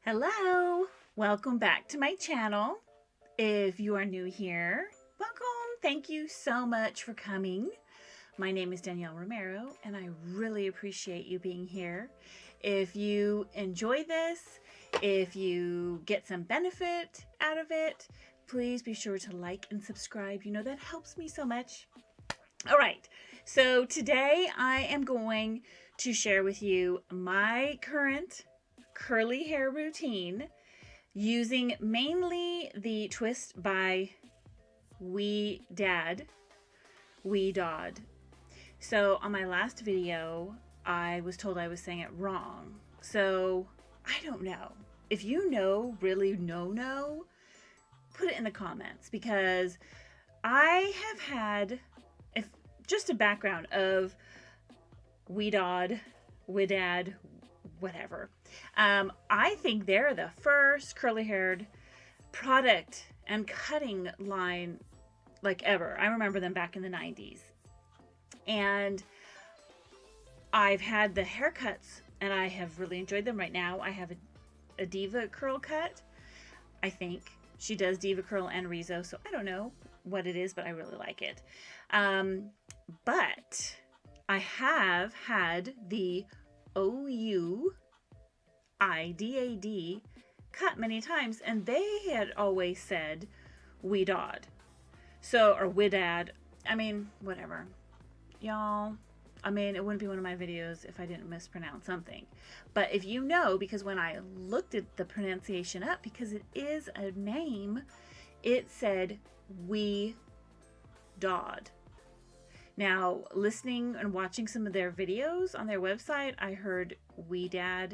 Hello, welcome back to my channel. If you are new here, welcome. Thank you so much for coming. My name is Danielle Romero and I really appreciate you being here. If you enjoy this, if you get some benefit out of it, please be sure to like and subscribe. You know, that helps me so much. All right, so today I am going to share with you my current curly hair routine using mainly the twist by Ouidad. So on my last video, I was told I was saying it wrong. So I don't know. If you know, really know, put it in the comments because I have had, if just a background of Ouidad, whatever. I think they're the first curly haired product and cutting line like ever. I remember them back in the 90s. And I've had the haircuts and I have really enjoyed them. Right now I have a Diva curl cut. I think she does Diva curl and Rizo, so I don't know what it is, but I really like it. But I have had the Ouidad cut many times, and they had always said Ouidad. So, or Ouidad. I mean, whatever. Y'all, I mean, it wouldn't be one of my videos if I didn't mispronounce something. But if you know, because when I looked at the pronunciation up, because it is a name, it said Ouidad. Now, listening and watching some of their videos on their website, I heard Ouidad.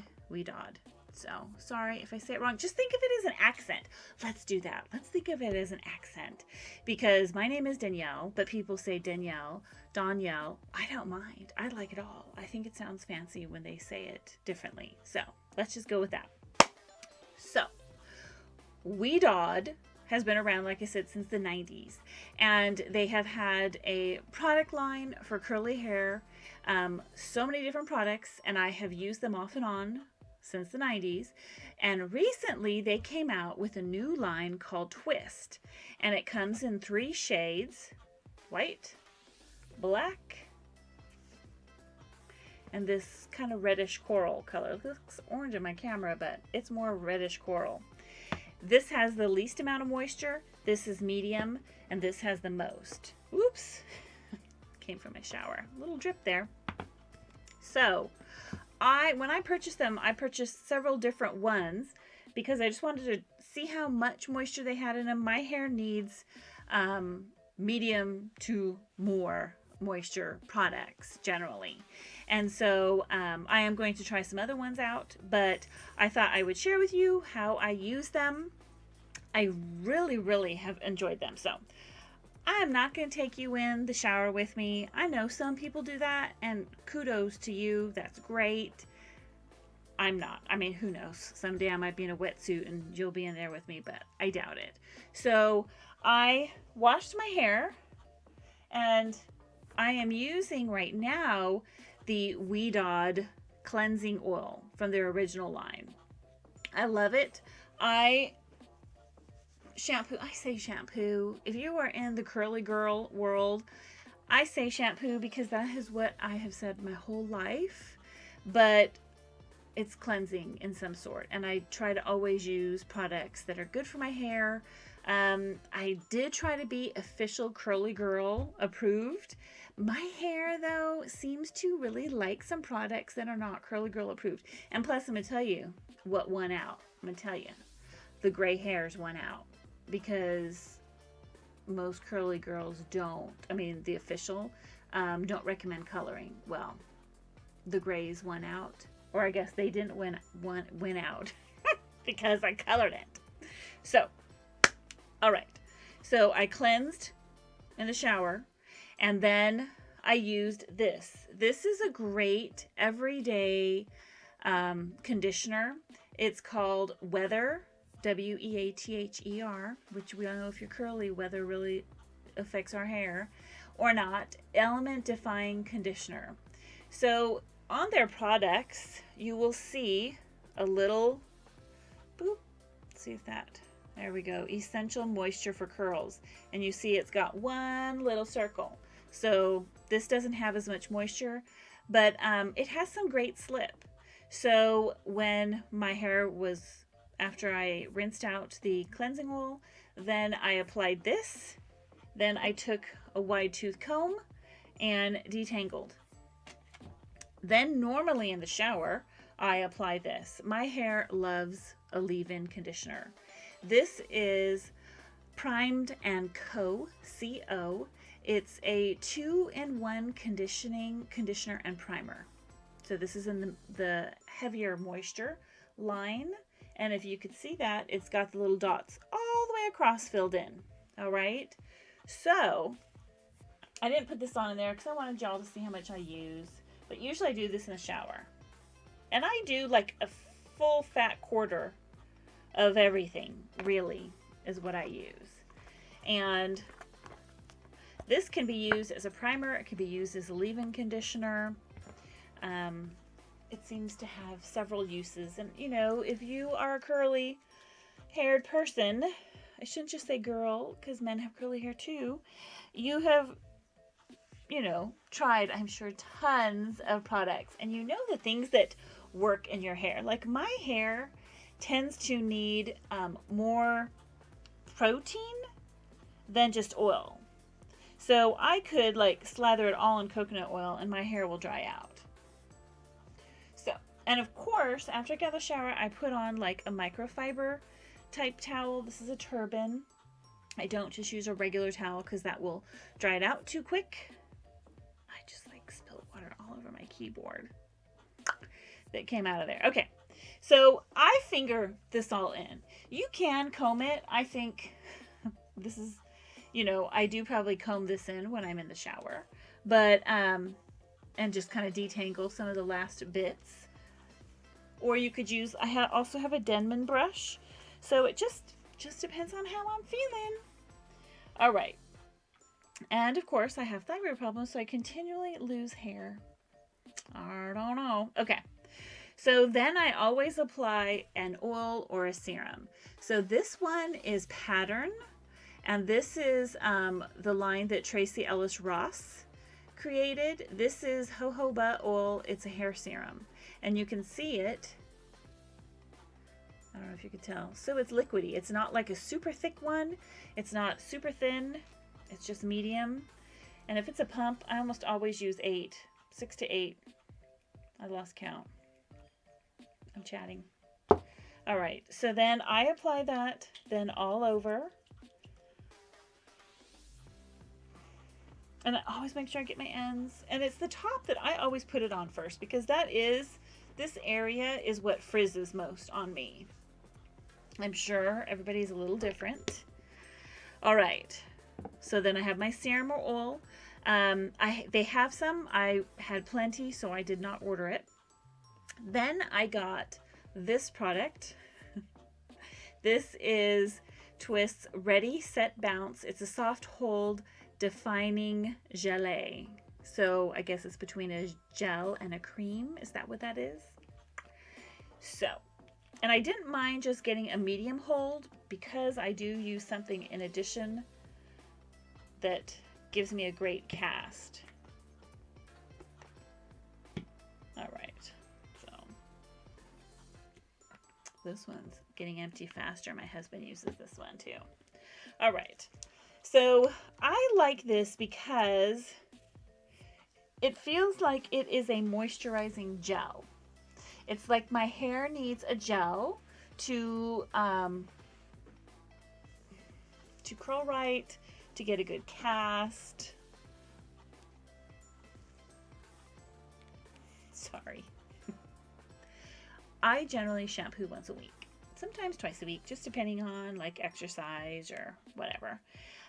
So, sorry if I say it wrong. Just think of it as an accent. Let's do that. Let's think of it as an accent. Because my name is Danielle, but people say Danielle. I don't mind. I like it all. I think it sounds fancy when they say it differently. So, let's just go with that. So, Ouidad has been around, like I said, since the 90s. And they have had a product line for curly hair. So many different products, and I have used them off and on since the 90s. And recently they came out with a new line called Twist. And it comes in 3 shades: white, black, and this kind of reddish coral color. It looks orange in my camera, but it's more reddish coral. This has the least amount of moisture, this is medium, and this has the most. Oops, came from my shower. A little drip there. So, when I purchased them, I purchased several different ones because I just wanted to see how much moisture they had in them. My hair needs medium to more moisture products generally. And so I am going to try some other ones out, but I thought I would share with you how I use them. I really have enjoyed them. So I am not going to take you in the shower with me. I know some people do that, and kudos to you. That's great. I'm not. I mean, who knows? Someday I might be in a wetsuit and you'll be in there with me, but I doubt it. So I washed my hair, and I am using right now the Ouidad cleansing oil from their original line. I love it. I say shampoo. If you are in the curly girl world, I say shampoo because that is what I have said my whole life. But it's cleansing in some sort, and I try to always use products that are good for my hair. I did try to be official curly girl approved. My hair, though, seems to really like some products that are not curly girl approved. And plus, I'm going to tell you what won out. I'm going to tell you. The gray hairs won out because most curly girls don't. I mean, the official don't recommend coloring. Well, the grays won out. Or I guess they didn't win out because I colored it. So, all right. So I cleansed in the shower, and then I used this. This is a great everyday conditioner. It's called Weather, Weather, which we all know if you're curly, weather really affects our hair or not. Element Defying Conditioner. So on their products, you will see a little Boop. Let's see if that, there we go. Essential moisture for curls. And you see it's got one little circle. So this doesn't have as much moisture, but it has some great slip. So when my hair was, after I rinsed out the cleansing oil, then I applied this. Then I took a wide tooth comb and detangled. Then normally in the shower, I apply this. My hair loves a leave-in conditioner. This is Primed and Co. CO. It's a 2-in-1 conditioner and primer. So this is in the heavier moisture line. And if you could see that, it's got the little dots all the way across filled in. All right. So I didn't put this on in there because I wanted y'all to see how much I use. But usually I do this in the shower. And I do like a full fat quarter of everything, really, is what I use. And this can be used as a primer. It can be used as a leave-in conditioner. It seems to have several uses. And, you know, if you are a curly-haired person, I shouldn't just say girl, because men have curly hair too. You have, you know, tried, I'm sure, tons of products. And you know the things that work in your hair. Like my hair tends to need more protein than just oil. So I could like slather it all in coconut oil and my hair will dry out. So, and of course, after I get out of the shower, I put on like a microfiber type towel. This is a turban. I don't just use a regular towel because that will dry it out too quick. I just like spilled water all over my keyboard that came out of there. Okay, so I finger this all in. You can comb it. I think this is, you know, I do probably comb this in when I'm in the shower, but and just kind of detangle some of the last bits. Or you could use, I also have a Denman brush, so it just depends on how I'm feeling. All right, and of course I have thyroid problems, so I continually lose hair. I don't know. Okay. So then I always apply an oil or a serum. So this one is Pattern, and this is the line that Tracy Ellis Ross created. This is Jojoba oil. It's a hair serum, and you can see it. I don't know if you could tell. So it's liquidy. It's not like a super thick one. It's not super thin. It's just medium. And if it's a pump, I almost always use 6 to 8. I lost count. I'm chatting. All right, so then I apply that then all over. And I always make sure I get my ends. And it's the top that I always put it on first because this area is what frizzes most on me. I'm sure everybody's a little different. All right, so then I have my serum or oil. They have some. I had plenty, so I did not order it. Then I got this product. This is Twist's Ready, Set, Bounce. It's a soft hold defining gelee. So I guess it's between a gel and a cream. Is that what that is? So, and I didn't mind just getting a medium hold because I do use something in addition that gives me a great cast. All right. This one's getting empty faster. My husband uses this one too. All right. So I like this because it feels like it is a moisturizing gel. It's like my hair needs a gel to curl right, to get a good cast. Sorry. I generally shampoo once a week, sometimes twice a week, just depending on like exercise or whatever.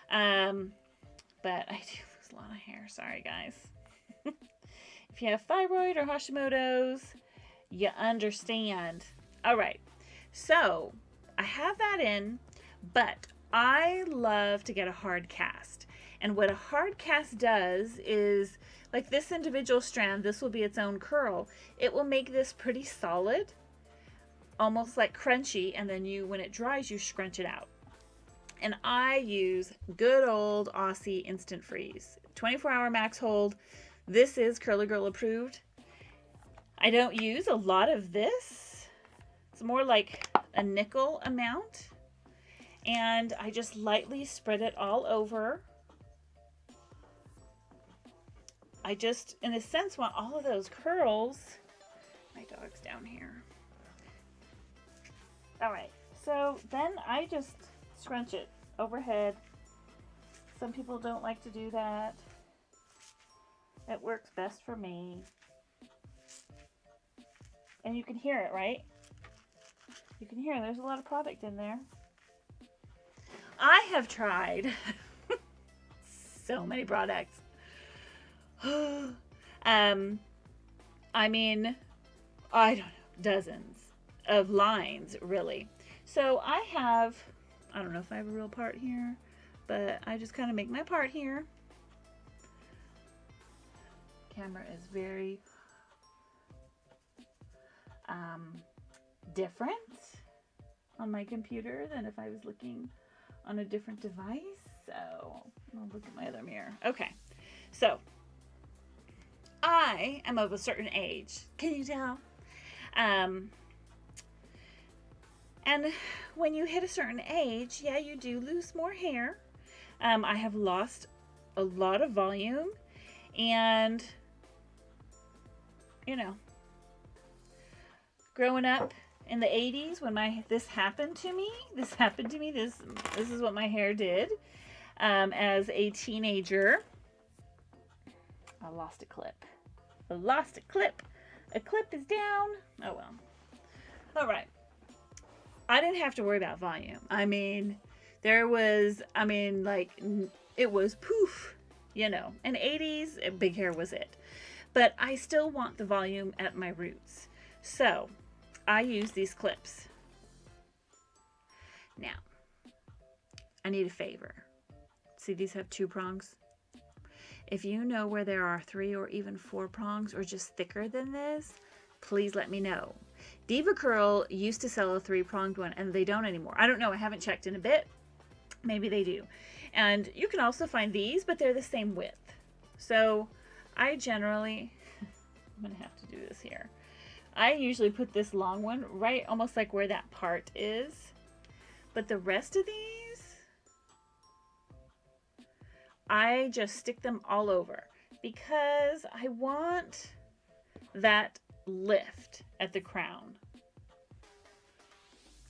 But I do lose a lot of hair. Sorry, guys. If you have thyroid or Hashimoto's, you understand. All right. So I have that in, but I love to get a hard cast. And what a hard cast does is, like this individual strand, this will be its own curl. It will make this pretty solid almost like crunchy, and then when it dries, you scrunch it out. And I use good old Aussie Instant Freeze. 24-hour max hold. This is Curly Girl approved. I don't use a lot of this. It's more like a nickel amount. And I just lightly spread it all over. I just, in a sense, want all of those curls. My dog's down here. All right, so then I just scrunch it overhead. Some people don't like to do that. It works best for me. And you can hear it, right? You can hear there's a lot of product in there. I have tried so many products. I mean, I don't know, dozens of lines, really. So I don't know if I have a real part here, but I just kind of make my part here. Camera is very different on my computer than if I was looking on a different device. So I'll look at my other mirror. Okay, so I am of a certain age. Can you tell? And when you hit a certain age, yeah, you do lose more hair. I have lost a lot of volume, and you know, growing up in the 80s when this happened to me, this is what my hair did as a teenager. I lost a clip. A clip is down. Oh well. All right. I didn't have to worry about volume. I mean, it was poof, you know. In the 80s, big hair was it. But I still want the volume at my roots. So, I use these clips. Now, I need a favor. See, these have 2 prongs. If you know where there are 3 or even 4 prongs or just thicker than this, please let me know. Diva Curl used to sell a 3-pronged one, and they don't anymore. I don't know. I haven't checked in a bit. Maybe they do. And you can also find these, but they're the same width. So I generally, I'm going to have to do this here. I usually put this long one right almost like where that part is. But the rest of these, I just stick them all over because I want that lift at the crown.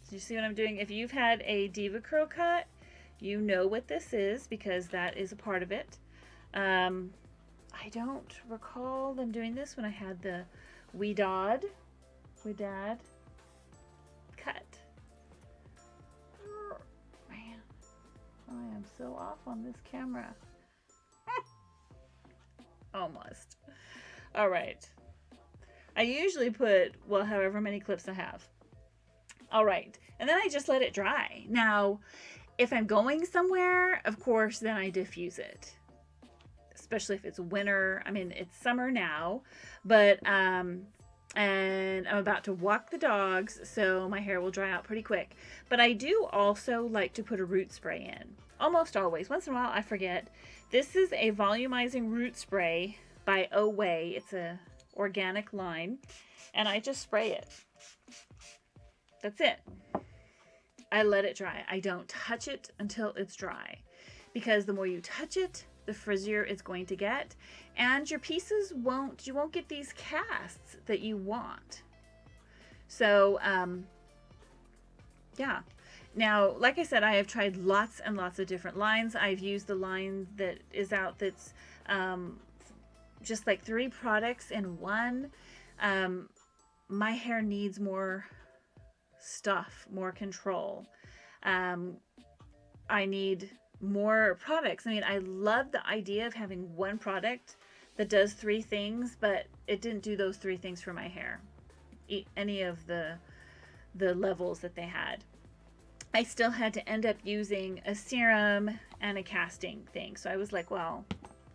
So you see what I'm doing? If you've had a Diva Curl cut, you know what this is because that is a part of it. I don't recall them doing this when I had the Ouidad cut. Man, I am so off on this camera. Almost. All right. I usually put, well, however many clips I have. All right. And then I just let it dry. Now, if I'm going somewhere, of course, then I diffuse it. Especially if it's winter. I mean, it's summer now, but, and I'm about to walk the dogs, so my hair will dry out pretty quick. But I do also like to put a root spray in. Almost always. Once in a while, I forget. This is a volumizing root spray by Ouidad. It's a organic line, and I just spray it. That's it. I let it dry. I don't touch it until it's dry, because the more you touch it, the frizzier it's going to get, and your pieces you won't get these casts that you want. So yeah. Now, like I said, I have tried lots and lots of different lines. I've used the line that is out that's just like 3 products in one. My hair needs more stuff, more control. I need more products. I mean, I love the idea of having one product that does 3 things, but it didn't do those 3 things for my hair. Any of the levels that they had. I still had to end up using a serum and a casting thing. So I was like, well,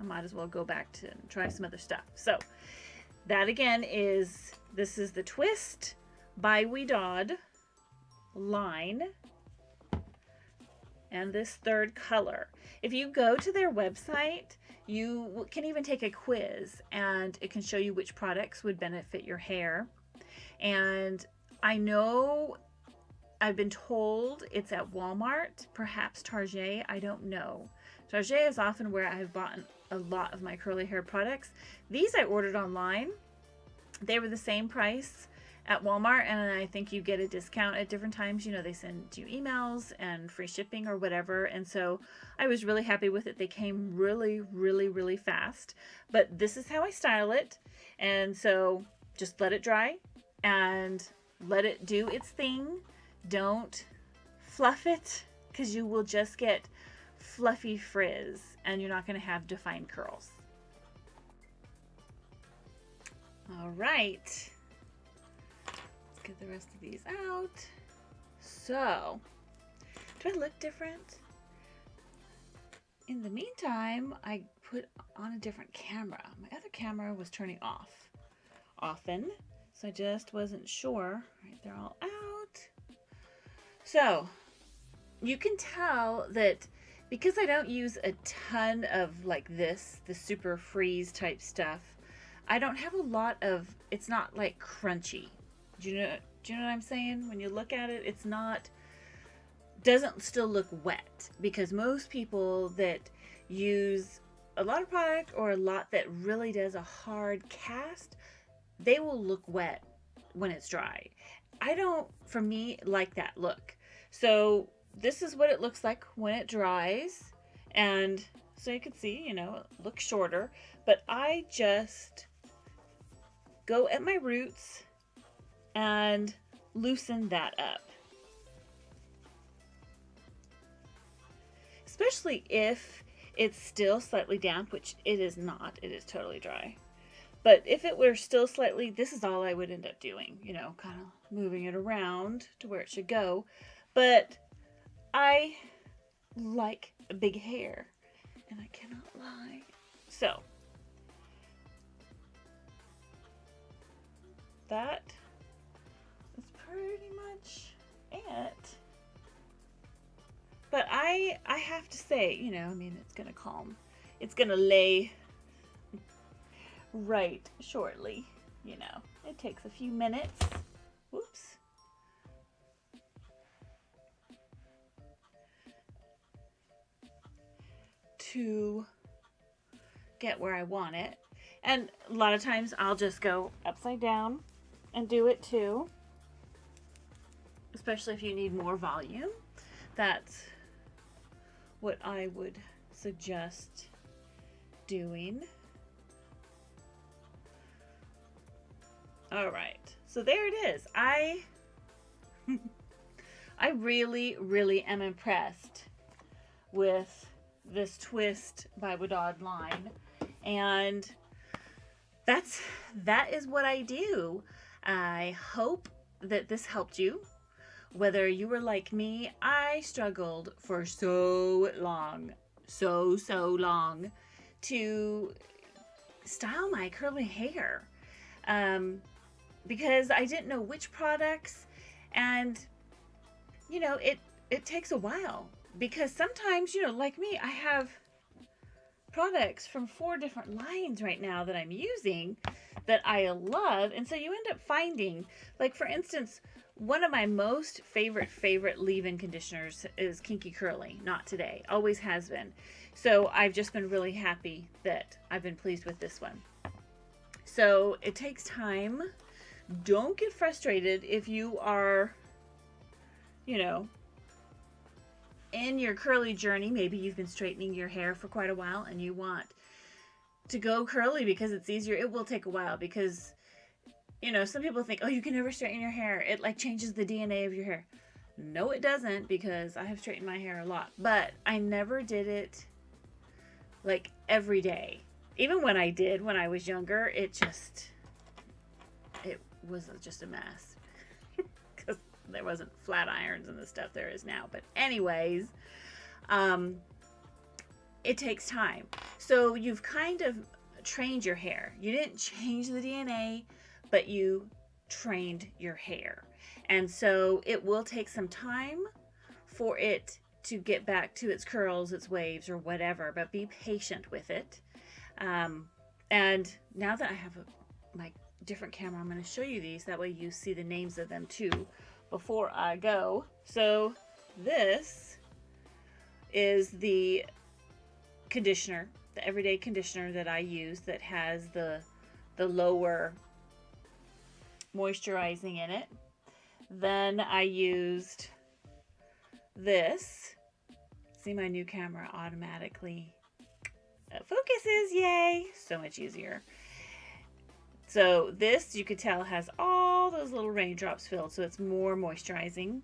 I might as well go back to try some other stuff. So that again this is the Twist by Ouidad line and this third color. If you go to their website, you can even take a quiz and it can show you which products would benefit your hair. And I know I've been told it's at Walmart, perhaps Target, I don't know. Target is often where I've bought a lot of my curly hair products. These I ordered online. They were the same price at Walmart, and I think you get a discount at different times. You know, they send you emails and free shipping or whatever, and so I was really happy with it. They came really, really, really fast. But this is how I style it, and so just let it dry and let it do its thing. Don't fluff it, because you will just get fluffy frizz and you're not going to have defined curls. All right, let's get the rest of these out. So, do I look different? In the meantime, I put on a different camera. My other camera was turning off often, so I just wasn't sure. All right, they're all out. So, you can tell that because I don't use a ton of like this, the super freeze type stuff, I don't have a lot of, it's not like crunchy. Do you know what I'm saying? When you look at it, it's not, doesn't still look wet, because most people that use a lot of product or a lot that really does a hard cast, they will look wet when it's dry. I don't, for me, like that look. So this is what it looks like when it dries. And so you can see, you know, it looks shorter, but I just go at my roots and loosen that up. Especially if it's still slightly damp, which it is not, it is totally dry. But if it were still slightly, this is all I would end up doing, you know, kind of moving it around to where it should go. But I like big hair, and I cannot lie. So, that is pretty much it. But I have to say, you know, I mean, it's going to calm. It's going to lay right shortly, you know. It takes a few minutes. Whoops. To get where I want it. And a lot of times I'll just go upside down and do it too. Especially if you need more volume. That's what I would suggest doing. All right, so there it is. I really, really am impressed with this twist by Ouidad line, and that is what I do. I hope that this helped you. Whether you were like me, I struggled for so long to style my curly hair, because I didn't know which products, and you know, it takes a while, because sometimes, you know, like me, I have products from 4 different lines right now that I'm using that I love, and so you end up finding, like for instance, one of my most favorite leave-in conditioners is Kinky Curly. Not today, always has been. So I've just been really happy that I've been pleased with this one. So it takes time. Don't get frustrated if you are, you know, in your curly journey. Maybe you've been straightening your hair for quite a while and you want to go curly because it's easier. It will take a while because, you know, some people think, oh, you can never straighten your hair. It like changes the DNA of your hair. No, it doesn't, because I have straightened my hair a lot, but I never did it like every day. Even when I did, when I was younger, it was just a mess because there wasn't flat irons and the stuff there is now. But anyways, it takes time. So you've kind of trained your hair. You didn't change the DNA, but you trained your hair. And so it will take some time for it to get back to its curls, its waves, or whatever, but be patient with it. And now that I have my different camera, I'm going to show you these. That way you see the names of them too before I go. So this is the conditioner, the everyday conditioner that I use that has the lower moisturizing in it. Then I used this. See, my new camera automatically focuses, yay, so much easier. So this, you could tell, has all those little raindrops filled, so it's more moisturizing.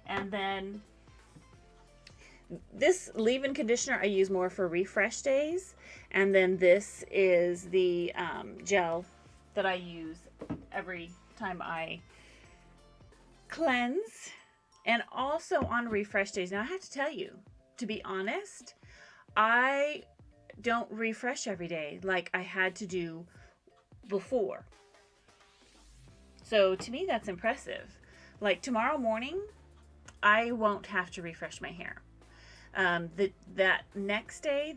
And then this leave-in conditioner I use more for refresh days. And then this is the gel that I use every time I cleanse, and also on refresh days. Now I have to tell you, to be honest, I don't refresh every day like I had to do before. So to me, that's impressive. Like tomorrow morning, I won't have to refresh my hair. That next day,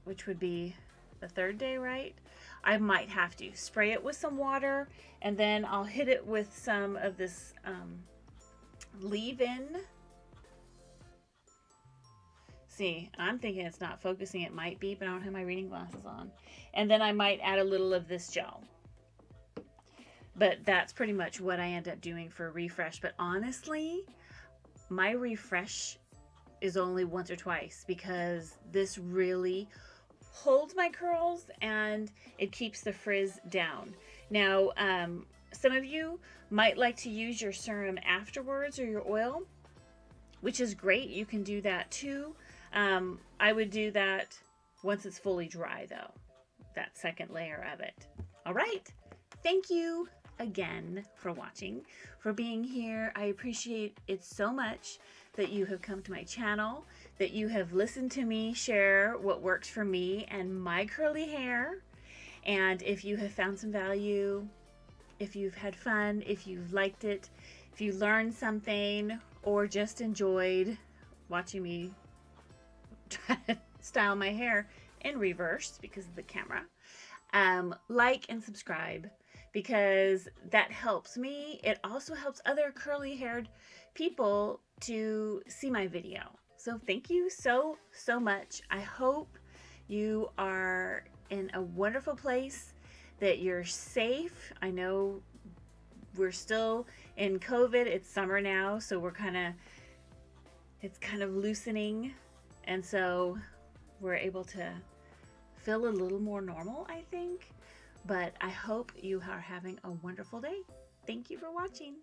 which would be the third day, right? I might have to spray it with some water, and then I'll hit it with some of this leave-in. See, I'm thinking it's not focusing. It might be, but I don't have my reading glasses on. And then I might add a little of this gel. But that's pretty much what I end up doing for refresh. But honestly, my refresh is only once or twice, because this really holds my curls and it keeps the frizz down. Now, some of you might like to use your serum afterwards, or your oil, which is great. You can do that too. I would do that once it's fully dry though, that second layer of it. All right. Thank you again for watching, for being here. I appreciate it so much that you have come to my channel, that you have listened to me share what works for me and my curly hair. And if you have found some value, if you've had fun, if you've liked it, if you learned something, or just enjoyed watching me try to style my hair in reverse because of the camera, like and subscribe, because that helps me. It also helps other curly haired people to see my video. So thank you so much. I hope you are in a wonderful place, that you're safe. I know we're still in COVID. It's summer now, so it's kind of loosening, and so we're able to feel a little more normal, I think. But I hope you are having a wonderful day. Thank you for watching.